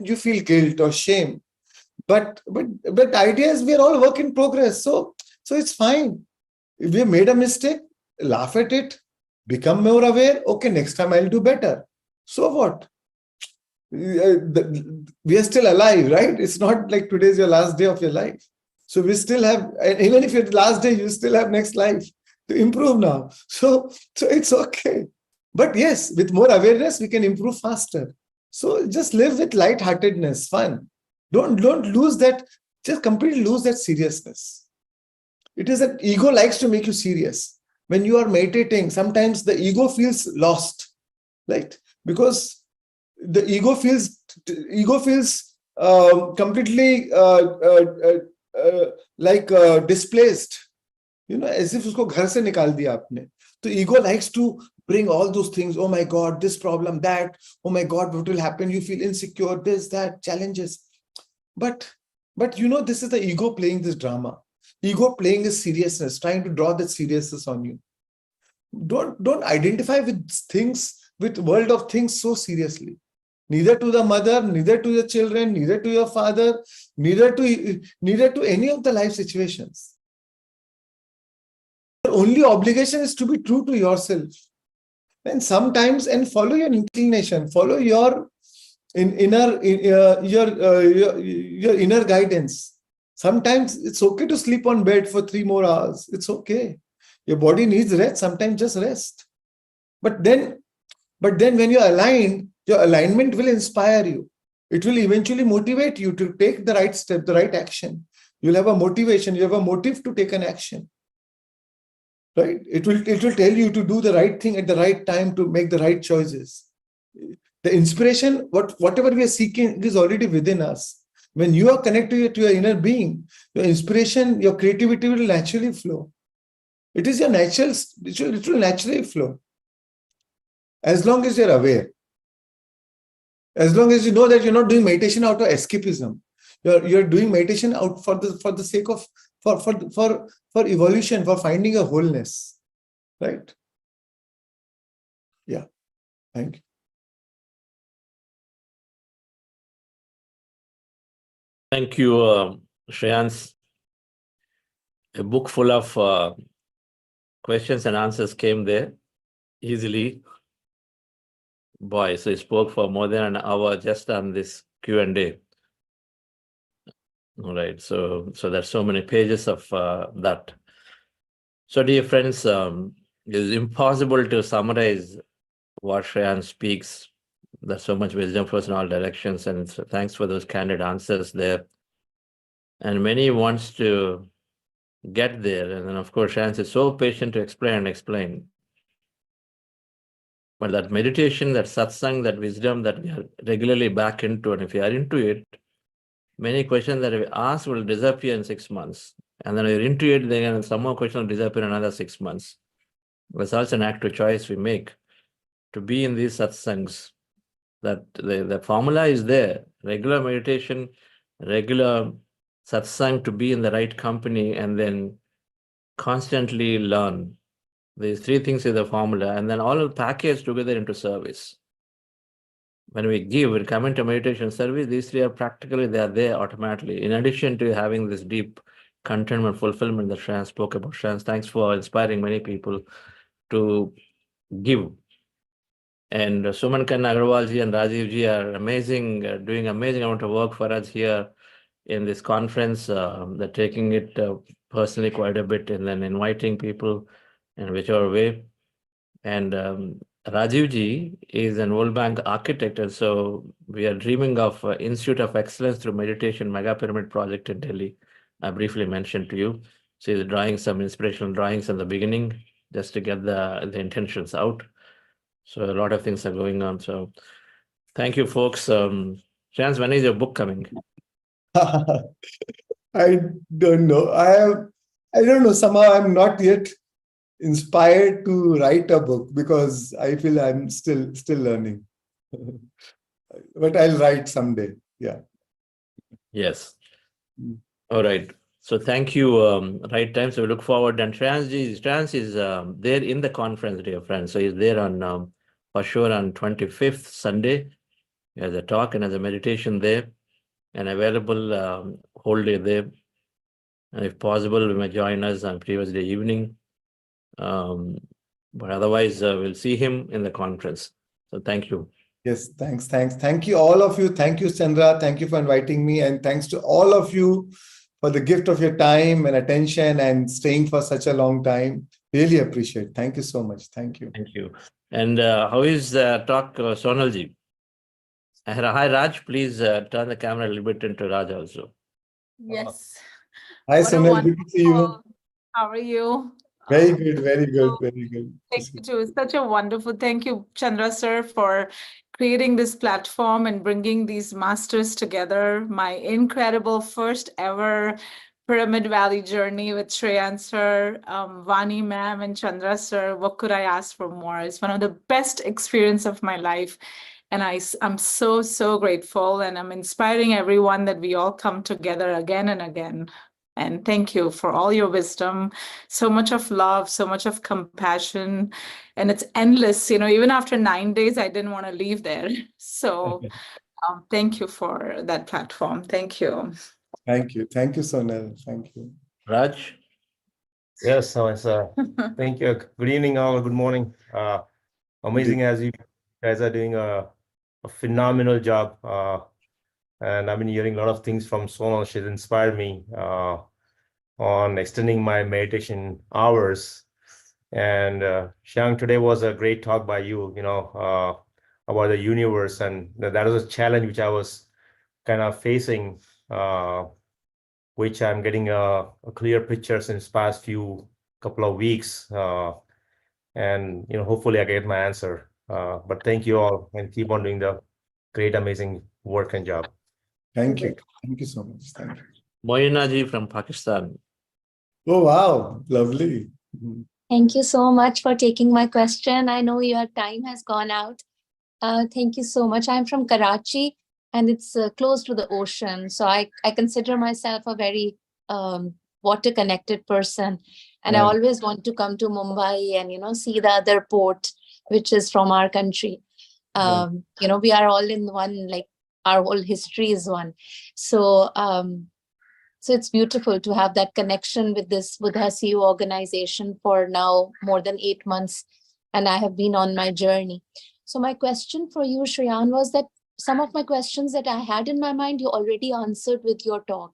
you feel guilt or shame. But the idea is we are all work in progress. So it's fine. If we made a mistake, laugh at it, become more aware. Okay, next time I'll do better. So what? We are still alive, right? It's not like today's your last day of your life. So we still have, even if it's last day, you still have next life to improve now. So it's okay. But yes, with more awareness, we can improve faster. So just live with lightheartedness, fun. Don't lose that, just completely lose that seriousness. It is that ego likes to make you serious. When you are meditating, sometimes the ego feels lost, right? Because the ego feels completely displaced, as if usko ghar se nikal diya aapne. So ego likes to bring all those things. Oh my God, this problem, that. Oh my God, what will happen? You feel insecure, this, that, challenges. But this is the ego playing this drama. Ego playing this seriousness, trying to draw that seriousness on you. Don't identify with things, with world of things so seriously. Neither to the mother, neither to the children, neither to your father, neither to any of the life situations. The only obligation is to be true to yourself. And sometimes, and follow your inclination, follow your inner guidance. Sometimes it's okay to sleep on bed for 3 more hours. It's okay. Your body needs rest. Sometimes just rest. But then when you're aligned, your alignment will inspire you. It will eventually motivate you to take the right step, the right action. You'll have a motivation. You have a motive to take an action. Right? It will tell you to do the right thing at the right time, to make the right choices. The inspiration, whatever we are seeking, is already within us. When you are connected to your inner being, your inspiration, your creativity will naturally flow. It is your natural, it will naturally flow. As long as you're aware. As long as you know that you're not doing meditation out of escapism. You're doing meditation out for the sake of for evolution, for finding a wholeness. Right? Yeah. Thank you. Thank you, Shreyans. A book full of questions and answers came there easily. Boy, so he spoke for more than an hour just on this Q&A. All right, so there's so many pages of that. So dear friends, it is impossible to summarize what Shreyan speaks. There's so much wisdom flows in all directions, and so thanks for those candid answers there. And many wants to get there, and then of course Shreyan is so patient to explain. But that meditation, that satsang, that wisdom that we are regularly back into, and if you are into it, many questions that we ask will disappear in 6 months. And then you're into it, then some more questions will disappear in another 6 months. It's also an active choice we make to be in these satsangs. That the formula is there. Regular meditation, regular satsang, to be in the right company, and then constantly learn. These 3 things is the formula, and then all packaged together into service. When we give, we come into meditation service, these 3 are practically, they are there automatically. In addition to having this deep contentment, fulfillment that Shreyan spoke about. Shreyan, thanks for inspiring many people to give. And Suman Khanna Agarwalji and Rajiv ji are amazing, doing amazing amount of work for us here in this conference. They're taking it personally quite a bit, and then inviting people in whichever way. And Rajiv ji is an World Bank architect, and so we are dreaming of Institute of Excellence through Meditation Mega Pyramid project in Delhi. I briefly mentioned to you. So he's drawing some inspirational drawings in the beginning just to get the intentions out. So a lot of things are going on. So thank you, folks. Chance, when is your book coming? I don't know. I don't know. Somehow I'm not yet inspired to write a book because I feel I'm still learning. But I'll write someday. Yeah. Yes. All right. So thank you. Right time. So we look forward. And Trans is there in the conference, dear friends. So he's there on for sure on 25th Sunday. He has a talk and has a meditation there, and available whole day there. And if possible, we may join us on previous day evening. But otherwise, we'll see him in the conference. So thank you. Yes, thanks. Thank you, all of you. Thank you, Chandra. Thank you for inviting me. And thanks to all of you for the gift of your time and attention and staying for such a long time. Really appreciate it. Thank you so much. Thank you. Thank you. And how is the talk, Sonalji? Hi, Raj. Please turn the camera a little bit into Raj also. Yes. Hi, What a Sonal. Good to see you. wonderful- How are you? Very good, very good, very good. Thank you too. Such a wonderful. Thank you, Chandra sir, for creating this platform and bringing these masters together. My incredible first ever Pyramid Valley journey with Shreyan sir, Vani ma'am, and Chandra sir. What could I ask for more? It's one of the best experience of my life. And I'm so, so grateful, and I'm inspiring everyone that we all come together again and again. And thank you for all your wisdom, so much of love, so much of compassion, and it's endless. Even after 9 days, I didn't want to leave there. So thank you for that platform. Thank you. Thank you. Thank you, Sonal. Thank you. Raj? Yes, so it's thank you. Good evening, all. Good morning. Amazing as you guys are doing a phenomenal job. And I've been hearing a lot of things from Sonal. She's inspired me on extending my meditation hours. And Shang, today was a great talk by you, about the universe. And that was a challenge which I was kind of facing, which I'm getting a clear picture since past couple of weeks. And hopefully I get my answer. But thank you all, and keep on doing the great, amazing work and job. Thank you. Thank you so much. Thank you. Moina ji from Pakistan. Oh, wow. Lovely. Thank you so much for taking my question. I know your time has gone out. Thank you so much. I'm from Karachi, and it's close to the ocean. So I consider myself a very water-connected person. And I always want to come to Mumbai and, see the other port, which is from our country. We are all in one, like our whole history is one. So it's beautiful to have that connection with this Buddha CU organization for now more than 8 months. And I have been on my journey. So my question for you, Shreyan, was that some of my questions that I had in my mind, you already answered with your talk.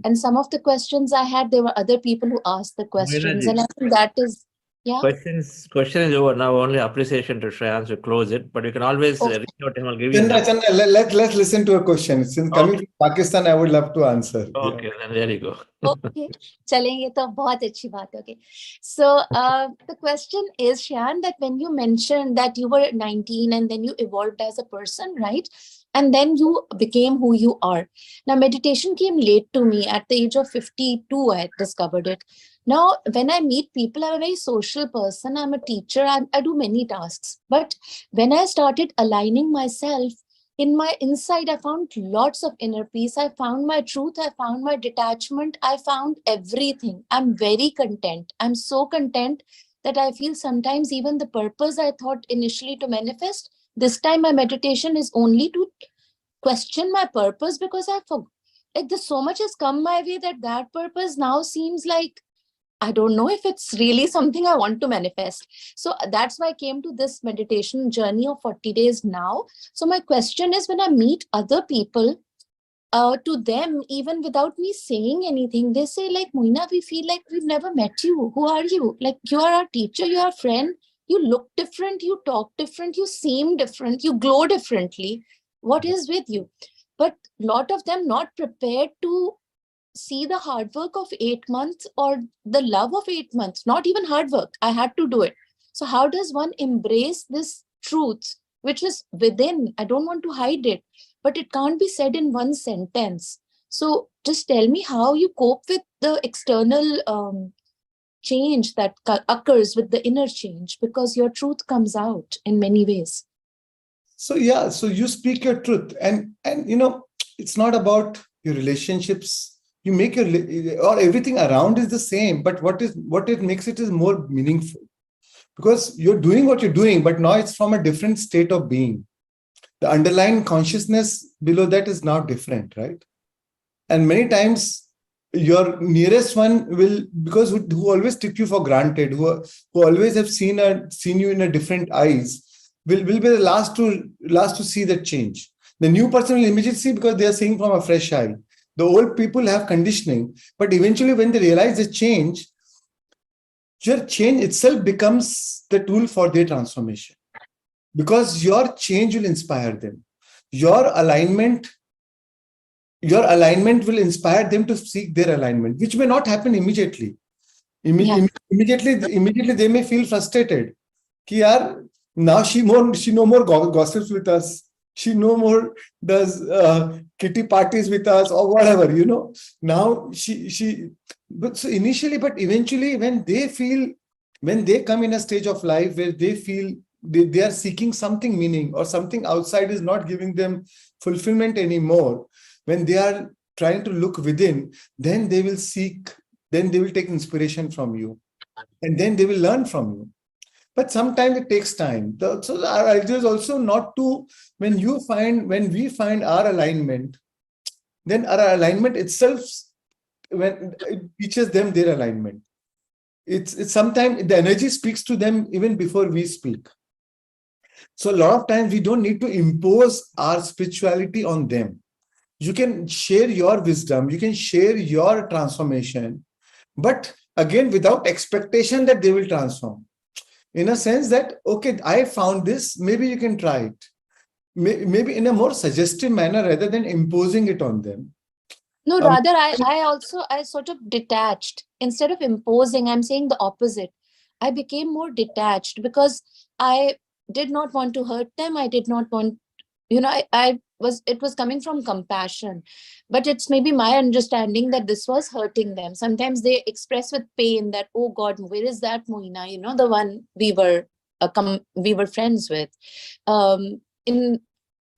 And some of the questions I had, there were other people who asked the questions. And I think that is, yeah. Question is over now. Only appreciation to Shreyan to close it, but you can always reach out to him. I'll give you. Chandra, let's listen to a question. Since coming from Pakistan, I would love to answer. Okay, then there you go. Okay, chalenge to bahut achhi baat. Okay, so the question is, Shreyan, that when you mentioned that you were 19 and then you evolved as a person, right? And then you became who you are. Now, meditation came late to me. At the age of 52, I discovered it. Now, when I meet people, I'm a very social person. I'm a teacher. I do many tasks. But when I started aligning myself, in my inside, I found lots of inner peace. I found my truth. I found my detachment. I found everything. I'm very content. I'm so content that I feel sometimes even the purpose I thought initially to manifest, this time my meditation is only to question my purpose, because I forgot. Like there's so much has come my way that purpose now seems like, I don't know if it's really something I want to manifest. So that's why I came to this meditation journey of 40 days now. So my question is, when I meet other people, to them, even without me saying anything, they say like, Moina, we feel like we've never met you. Who are you? Like, you are our teacher, you are our friend. You look different, you talk different, you seem different, you glow differently. What is with you? But a lot of them not prepared to see the hard work of 8 months or the love of 8 months, not even hard work. I had to do it. So how does one embrace this truth, which is within? I don't want to hide it, but it can't be said in one sentence. So just tell me how you cope with the external change that occurs with the inner change, because your truth comes out in many ways. So yeah, so you speak your truth, and it's not about your relationships. You make or everything around is the same, but what it makes it is more meaningful, because you're doing what you're doing, but now it's from a different state of being. The underlying consciousness below that is now different, right? And many times your nearest one will, because who always took you for granted, who always have seen you in a different eyes, will be the last to see that change. The new person will immediately see, because they are seeing from a fresh eye. The old people have conditioning, but eventually when they realize the change, your change itself becomes the tool for their transformation, because your change will inspire them. Your alignment will inspire them to seek their alignment, which may not happen immediately. Immediately they may feel frustrated. Now she no more gossips with us. She no more does kitty parties with us or whatever, Now but so initially, but eventually when they come in a stage of life where they feel they are seeking something meaning or something outside is not giving them fulfillment anymore, when they are trying to look within, then they will take inspiration from you, and then they will learn from you. But sometimes it takes time. So our idea is also not to, when we find our alignment, then our alignment itself, when it teaches them their alignment. It's sometimes the energy speaks to them even before we speak. So a lot of times we don't need to impose our spirituality on them. You can share your wisdom, you can share your transformation, but again, without expectation that they will transform. In a sense that, okay, I found this, maybe you can try it. Maybe in a more suggestive manner rather than imposing it on them. No, rather, I sort of detached. Instead of imposing, I'm saying the opposite. I became more detached because I did not want to hurt them. I did not want, it was coming from compassion, but it's maybe my understanding that this was hurting them. Sometimes they express with pain that, oh God, where is that Moina? The one we were friends with. It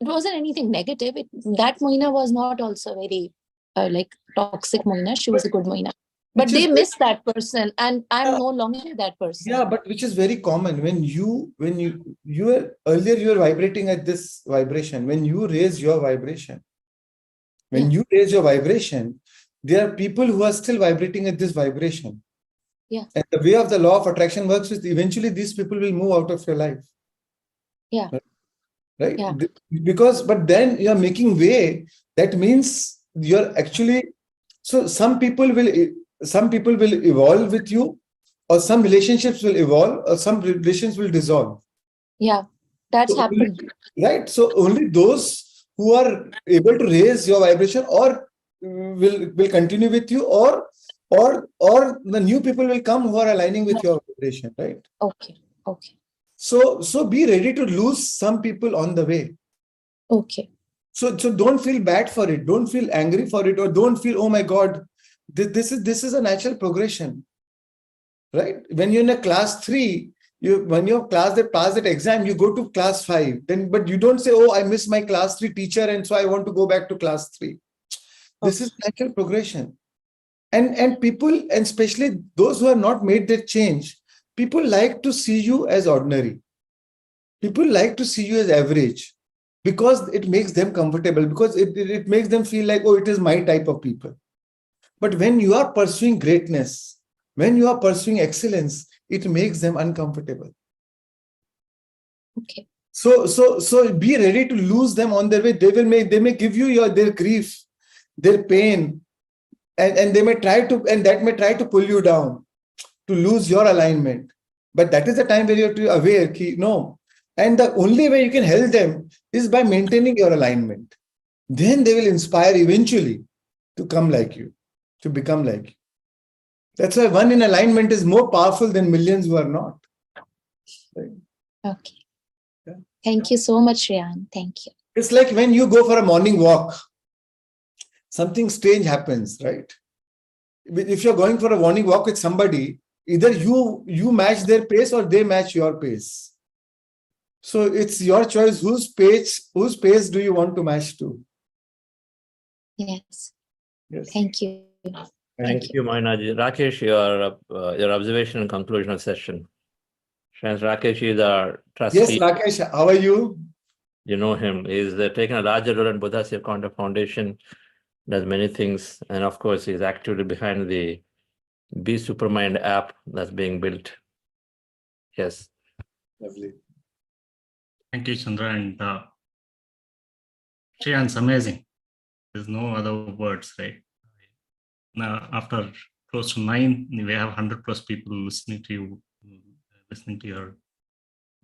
wasn't anything negative. That Moina was not also very like toxic Moina. She was a good Moina. But they miss that person, and I'm no longer that person. Yeah, but which is very common. When you were earlier, you were vibrating at this vibration. When you raise your vibration, there are people who are still vibrating at this vibration. Yeah. And the way of the law of attraction works is eventually these people will move out of your life. Yeah. Right? Yeah. But then you're making way. That means you're actually, so some people will evolve with you, or some relationships will evolve, or some relations will dissolve. Yeah, that's happened. Right. So only those who are able to raise your vibration or will continue with you, or the new people will come who are aligning with your vibration, right? Okay. So be ready to lose some people on the way. Okay. So don't feel bad for it. Don't feel angry for it, or don't feel, oh my God, this is a natural progression, right? When you're in a class 3, when your class that passed that exam, you go to class 5. But you don't say, oh, I miss my class 3 teacher, and so I want to go back to class 3. This is natural progression. And people, and especially those who have not made that change, people like to see you as ordinary. People like to see you as average, because it makes them comfortable, because it makes them feel like, oh, it is my type of people. But when you are pursuing greatness, when you are pursuing excellence, it makes them uncomfortable. Okay. So be ready to lose them on their way. They may give you their grief, their pain, and they may try to pull you down, to lose your alignment. But that is the time where you have to be aware, no. And the only way you can help them is by maintaining your alignment. Then they will inspire eventually to come like you, to become like you. That's why one in alignment is more powerful than millions who are not. Right? Okay. Yeah. Thank you so much, Rian. Thank you. It's like when you go for a morning walk, something strange happens, right? If you're going for a morning walk with somebody, either you match their pace or they match your pace. So it's your choice. Whose pace do you want to match to? Yes. Thank you. Thank you, Moinaji. Rakesh, your observation and conclusion of session. Since Rakesh is our trustee. Yes, Rakesh, how are you? You know him. He's taken a larger role in Buddha Safe Counter Foundation, does many things, and of course, he's actively behind the Be Supermind app that's being built. Yes. Lovely. Thank you, Chandra. And Shreyan's amazing. There's no other words, right? Now, after close to 9, we have 100+ people listening to you, listening to your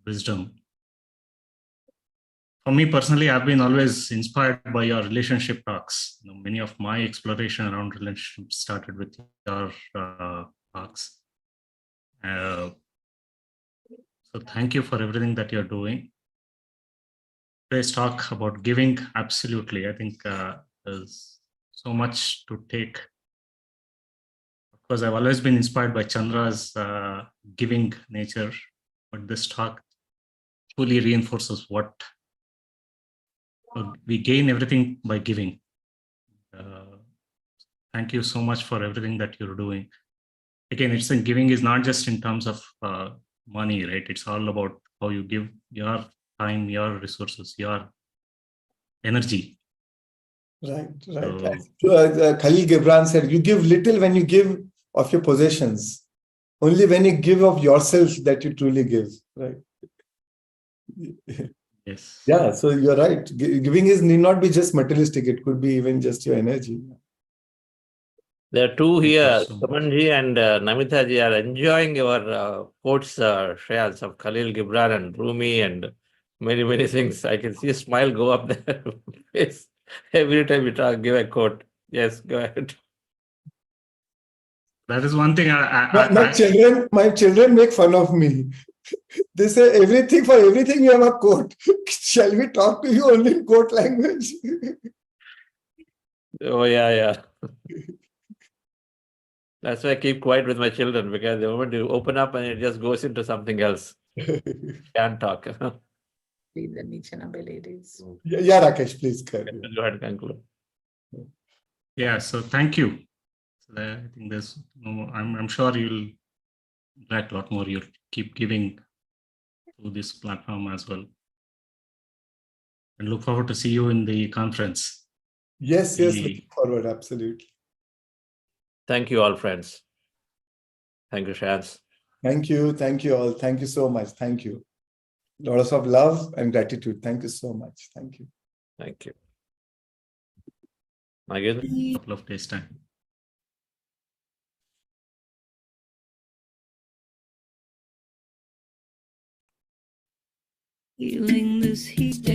wisdom. For me personally, I've been always inspired by your relationship talks. Many of my exploration around relationships started with your talks. So thank you for everything that you're doing. today's talk about giving, absolutely. I think there's so much to take. Of course, I've always been inspired by Chandra's giving nature, but this talk fully reinforces what we gain everything by giving. Thank you so much for everything that you're doing. Again, it's in giving is not just in terms of money, right? It's all about how you give your time, your resources, your energy. Right. So, Khalil Gibran said, you give little when you give of your possessions. Only when you give of yourself that you truly give. Right. yes. Yeah, so you're right. Giving need not be just materialistic. It could be even just your energy. There are two here, so Sumanji and Namita ji are enjoying your quotes, Shreyas, of Khalil Gibran and Rumi and many, many things. I can see a smile go up there. Yes. Every time you talk, give a quote. Yes, go ahead. That is one thing. My children make fun of me. They say everything for everything you have a quote. Shall we talk to you only in quote language? Oh, yeah. That's why I keep quiet with my children, because the moment you open up and it just goes into something else. Can't talk. Leave the niche and ladies. Yeah, Rakesh, please go ahead. Go ahead and conclude. Yeah, so thank you. So I think there's no, I'm sure you'll interact a lot more. You'll keep giving through this platform as well. And look forward to see you in the conference. Yes, looking forward, absolutely. Thank you all, friends. Thank you, Shaz. Thank you all. Thank you so much. Thank you. Lots of love and gratitude. Thank you so much. Thank you. Thank you. Again, Couple of days time. Feeling this heat.